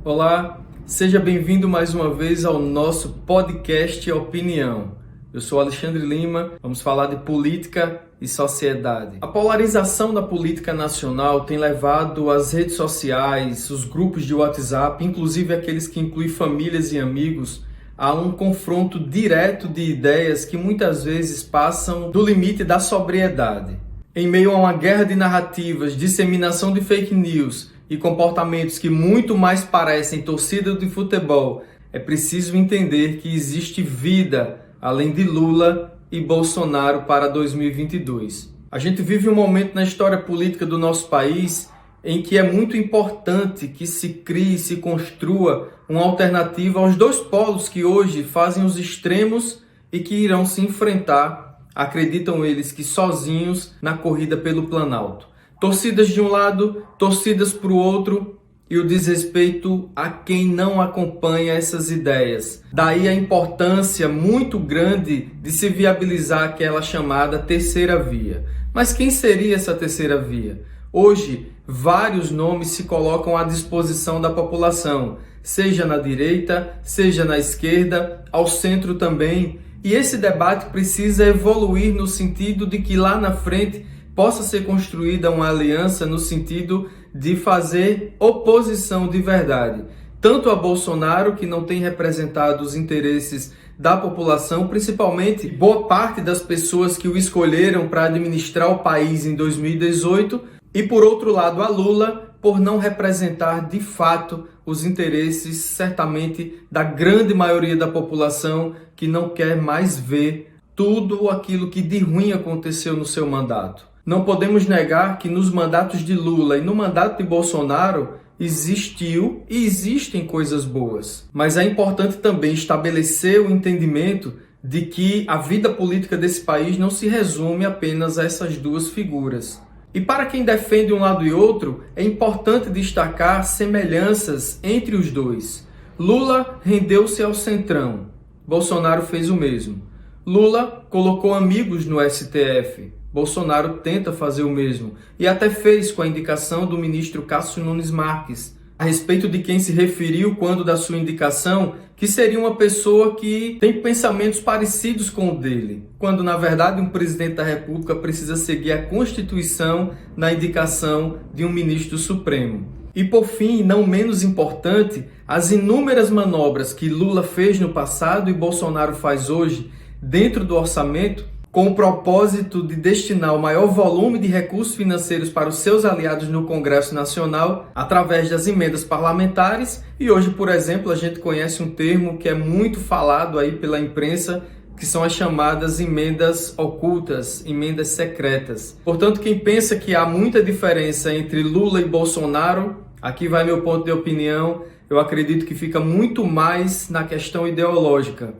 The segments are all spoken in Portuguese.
Olá, seja bem-vindo mais uma vez ao nosso podcast Opinião. Eu sou Alexandre Lima, vamos falar de política e sociedade. A polarização da política nacional tem levado as redes sociais, os grupos de WhatsApp, inclusive aqueles que incluem famílias e amigos, a um confronto direto de ideias que muitas vezes passam do limite da sobriedade. Em meio a uma guerra de narrativas, disseminação de fake news e comportamentos que muito mais parecem torcida de futebol, é preciso entender que existe vida além de Lula e Bolsonaro para 2022. A gente vive um momento na história política do nosso país em que é muito importante que se crie, se construa uma alternativa aos dois polos que hoje fazem os extremos e que irão se enfrentar, acreditam eles que sozinhos, na corrida pelo Planalto. Torcidas de um lado, torcidas para o outro e o desrespeito a quem não acompanha essas ideias. Daí a importância muito grande de se viabilizar aquela chamada terceira via. Mas quem seria essa terceira via? Hoje, vários nomes se colocam à disposição da população, seja na direita, seja na esquerda, ao centro também. E esse debate precisa evoluir no sentido de que lá na frente possa ser construída uma aliança no sentido de fazer oposição de verdade, tanto a Bolsonaro, que não tem representado os interesses da população, principalmente boa parte das pessoas que o escolheram para administrar o país em 2018, e por outro lado a Lula, por não representar de fato os interesses, certamente, da grande maioria da população que não quer mais ver tudo aquilo que de ruim aconteceu no seu mandato. Não podemos negar que nos mandatos de Lula e no mandato de Bolsonaro existiu e existem coisas boas. Mas é importante também estabelecer o entendimento de que a vida política desse país não se resume apenas a essas duas figuras. E para quem defende um lado e outro, é importante destacar semelhanças entre os dois. Lula rendeu-se ao centrão, Bolsonaro fez o mesmo. Lula colocou amigos no STF, Bolsonaro tenta fazer o mesmo e até fez com a indicação do ministro Cássio Nunes Marques, a respeito de quem se referiu quando da sua indicação, que seria uma pessoa que tem pensamentos parecidos com o dele, quando na verdade um presidente da República precisa seguir a Constituição na indicação de um ministro supremo. E por fim, não menos importante, as inúmeras manobras que Lula fez no passado e Bolsonaro faz hoje dentro do orçamento, com o propósito de destinar o maior volume de recursos financeiros para os seus aliados no Congresso Nacional, através das emendas parlamentares. E hoje, por exemplo, a gente conhece um termo que é muito falado aí pela imprensa, que são as chamadas emendas ocultas, emendas secretas. Portanto, quem pensa que há muita diferença entre Lula e Bolsonaro, aqui vai meu ponto de opinião, eu acredito que fica muito mais na questão ideológica.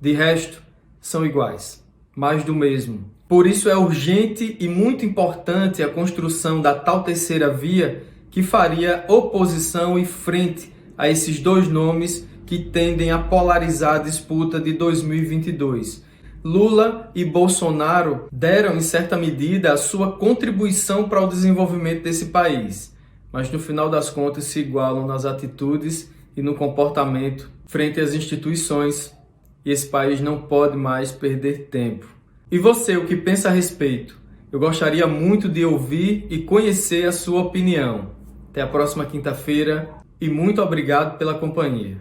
De resto, são iguais. Mais do mesmo. Por isso é urgente e muito importante a construção da tal terceira via que faria oposição e frente a esses dois nomes que tendem a polarizar a disputa de 2022. Lula e Bolsonaro deram, em certa medida, a sua contribuição para o desenvolvimento desse país, mas no final das contas se igualam nas atitudes e no comportamento frente às instituições. E esse país não pode mais perder tempo. E você, o que pensa a respeito? Eu gostaria muito de ouvir e conhecer a sua opinião. Até a próxima quinta-feira e muito obrigado pela companhia.